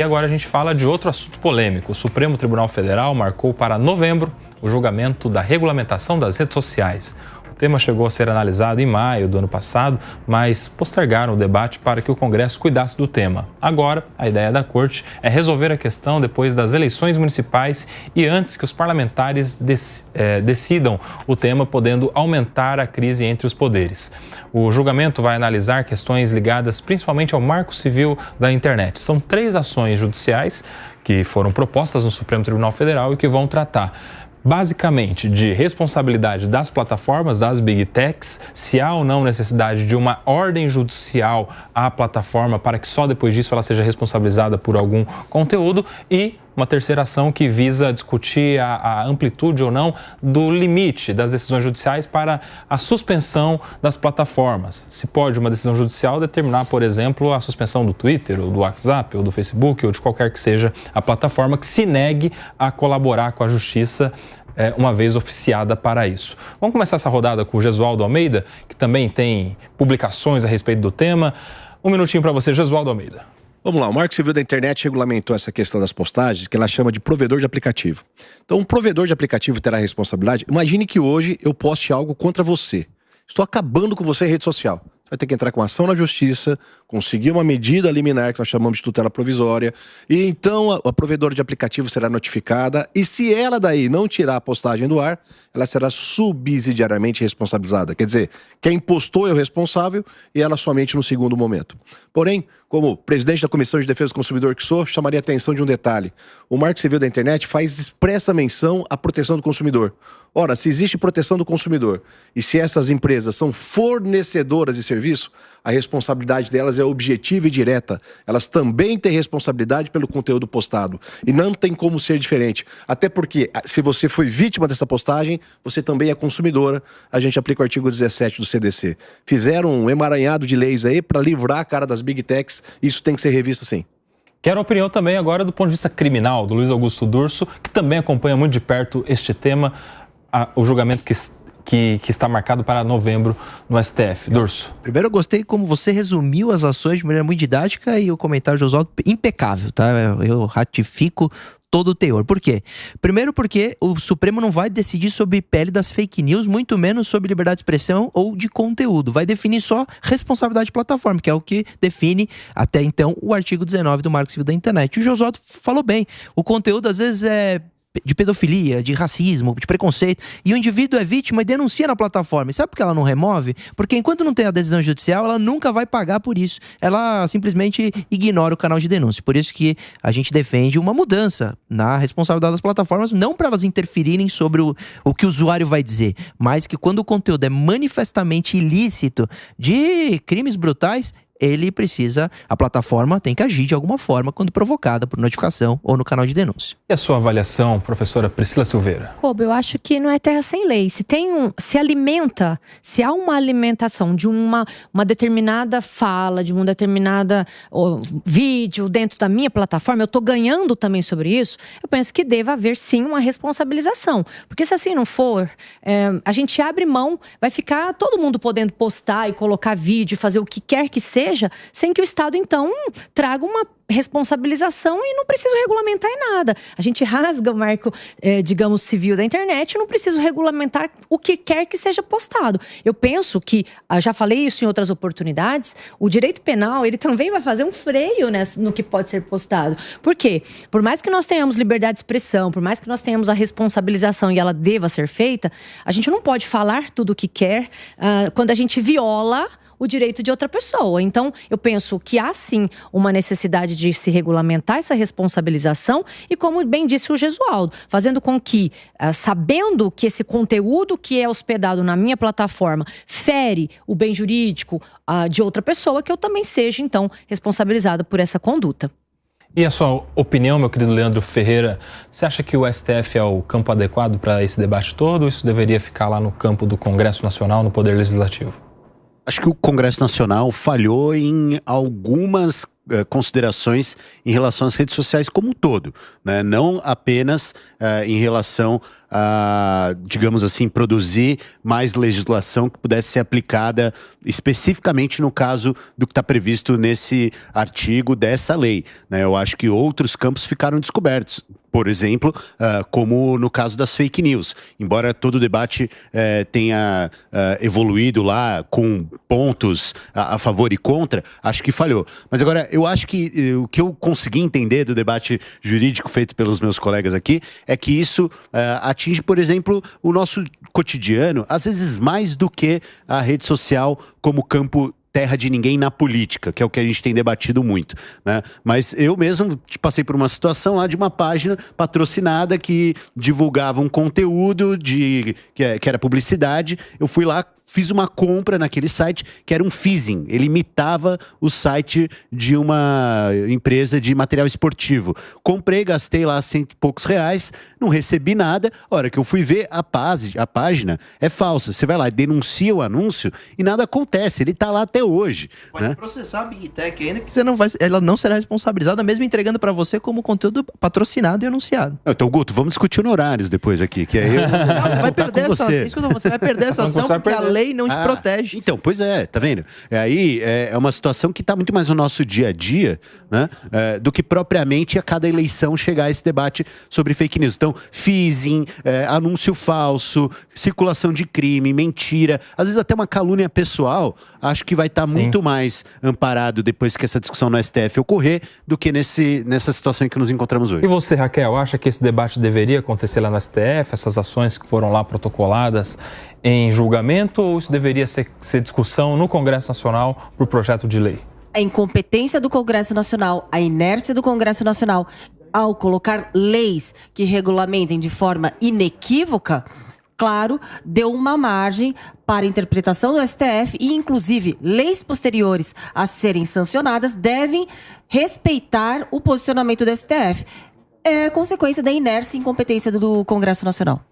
E agora a gente fala de outro assunto polêmico. O Supremo Tribunal Federal marcou para novembro o julgamento da regulamentação das redes sociais. O tema chegou a ser analisado em maio do ano passado, mas postergaram o debate para que o Congresso cuidasse do tema. Agora, a ideia da Corte é resolver a questão depois das eleições municipais e antes que os parlamentares decidam o tema, podendo aumentar a crise entre os poderes. O julgamento vai analisar questões ligadas principalmente ao Marco Civil da internet. São 3 ações judiciais que foram propostas no Supremo Tribunal Federal e que vão tratar basicamente de responsabilidade das plataformas, das Big Techs, se há ou não necessidade de uma ordem judicial à plataforma para que só depois disso ela seja responsabilizada por algum conteúdo, e uma terceira ação que visa discutir a amplitude ou não do limite das decisões judiciais para a suspensão das plataformas. Se pode uma decisão judicial determinar, por exemplo, a suspensão do Twitter, ou do WhatsApp, ou do Facebook, ou de qualquer que seja a plataforma que se negue a colaborar com a justiça uma vez oficiada para isso. Vamos começar essa rodada com o Gesualdo Almeida, que também tem publicações a respeito do tema. Um minutinho para você, Gesualdo Almeida. Vamos lá, o Marco Civil da Internet regulamentou essa questão das postagens, que ela chama de provedor de aplicativo. Então, um provedor de aplicativo terá responsabilidade. Imagine que hoje eu poste algo contra você. Estou acabando com você em rede social. Vai ter que entrar com ação na justiça, conseguir uma medida liminar, que nós chamamos de tutela provisória, e então a provedora de aplicativo será notificada, e se ela daí não tirar a postagem do ar, ela será subsidiariamente responsabilizada. Quer dizer, quem postou é o responsável e ela somente no segundo momento. Porém, como presidente da Comissão de Defesa do Consumidor que sou, chamaria a atenção de um detalhe. O Marco Civil da Internet faz expressa menção à proteção do consumidor. Ora, se existe proteção do consumidor e se essas empresas são fornecedoras de serviço, a responsabilidade delas é objetiva e direta. Elas também têm responsabilidade pelo conteúdo postado. E não tem como ser diferente. Até porque, se você foi vítima dessa postagem, você também é consumidora. A gente aplica o artigo 17 do CDC. Fizeram um emaranhado de leis aí para livrar a cara das Big Techs. Isso tem que ser revisto sim. Quero a opinião também agora do ponto de vista criminal, do Luiz Augusto Durso, que também acompanha muito de perto este tema, o julgamento que está marcado para novembro no STF. Durso. Primeiro, eu gostei como você resumiu as ações de maneira muito didática e o comentário de Oswaldo impecável, tá? Eu ratifico todo o teor. Por quê? Primeiro porque o Supremo não vai decidir sobre pele das fake news, muito menos sobre liberdade de expressão ou de conteúdo. Vai definir só responsabilidade de plataforma, que é o que define até então o artigo 19 do Marco Civil da Internet. E o Oswaldo falou bem, o conteúdo às vezes é de pedofilia, de racismo, de preconceito, e o indivíduo é vítima e denuncia na plataforma. E sabe por que ela não remove? Porque enquanto não tem a decisão judicial, ela nunca vai pagar por isso. Ela simplesmente ignora o canal de denúncia. Por isso que a gente defende uma mudança na responsabilidade das plataformas, não para elas interferirem sobre o que o usuário vai dizer, mas que quando o conteúdo é manifestamente ilícito, de crimes brutais, a plataforma tem que agir de alguma forma quando provocada por notificação ou no canal de denúncia. E a sua avaliação, professora Priscila Silveira? Eu acho que não é terra sem lei. Se há uma alimentação de uma determinada fala, de um determinado vídeo dentro da minha plataforma, eu estou ganhando também sobre isso, eu penso que deva haver sim uma responsabilização. Porque se assim não for, a gente abre mão, vai ficar todo mundo podendo postar e colocar vídeo, fazer o que quer que seja, sem que o Estado, então, traga uma responsabilização e não preciso regulamentar em nada. A gente rasga o marco, digamos, civil da internet e não preciso regulamentar o que quer que seja postado. Eu penso que, já falei isso em outras oportunidades, o direito penal, ele também vai fazer um freio no que pode ser postado. Por quê? Por mais que nós tenhamos liberdade de expressão, por mais que nós tenhamos a responsabilização e ela deva ser feita, a gente não pode falar tudo o que quer quando a gente viola o direito de outra pessoa. Então, eu penso que há sim uma necessidade de se regulamentar essa responsabilização e, como bem disse o Gesualdo, fazendo com que, sabendo que esse conteúdo que é hospedado na minha plataforma fere o bem jurídico de outra pessoa, que eu também seja, então, responsabilizada por essa conduta. E a sua opinião, meu querido Leandro Ferreira, você acha que o STF é o campo adequado para esse debate todo ou isso deveria ficar lá no campo do Congresso Nacional, no Poder Legislativo? Acho que o Congresso Nacional falhou em algumas considerações em relação às redes sociais como um todo, né? Não apenas em relação a, digamos assim, produzir mais legislação que pudesse ser aplicada especificamente no caso do que está previsto nesse artigo dessa lei, né? Eu acho que outros campos ficaram descobertos. Por exemplo, como no caso das fake news. Embora todo o debate tenha evoluído lá com pontos a favor e contra, acho que falhou. Mas agora, eu acho que o que eu consegui entender do debate jurídico feito pelos meus colegas aqui é que isso atinge, por exemplo, o nosso cotidiano, às vezes mais do que a rede social como campo terra de ninguém na política, que é o que a gente tem debatido muito, né? Mas eu mesmo passei por uma situação lá de uma página patrocinada que divulgava um conteúdo que era publicidade. Eu fui lá, fiz uma compra naquele site que era um phishing. Ele imitava o site de uma empresa de material esportivo. Comprei, gastei lá R$100 e poucos, não recebi nada. A hora que eu fui ver, a página é falsa. Você vai lá, denuncia o anúncio e nada acontece. Ele tá lá até hoje. Pode, né? processar a Big Tech ainda que ela não será responsabilizada, mesmo entregando para você como conteúdo patrocinado e anunciado. Então, Guto, vamos discutir honorários depois aqui, que aí eu Você vai perder essa ação. Você vai perder essa ação porque a lei não te protege. Então, pois é, tá vendo? Aí é uma situação que tá muito mais no nosso dia a dia, né? Do que propriamente a cada eleição chegar a esse debate sobre fake news. Então, phishing, anúncio falso, circulação de crime, mentira, às vezes até uma calúnia pessoal, acho que vai estar muito mais amparado depois que essa discussão no STF ocorrer do que nessa situação em que nos encontramos hoje. E você, Raquel, acha que esse debate deveria acontecer lá no STF, essas ações que foram lá protocoladas em julgamento, ou isso deveria ser discussão no Congresso Nacional por projeto de lei? A incompetência do Congresso Nacional, a inércia do Congresso Nacional ao colocar leis que regulamentem de forma inequívoca, claro, deu uma margem para a interpretação do STF e, inclusive, leis posteriores a serem sancionadas devem respeitar o posicionamento do STF. É consequência da inércia e incompetência do Congresso Nacional.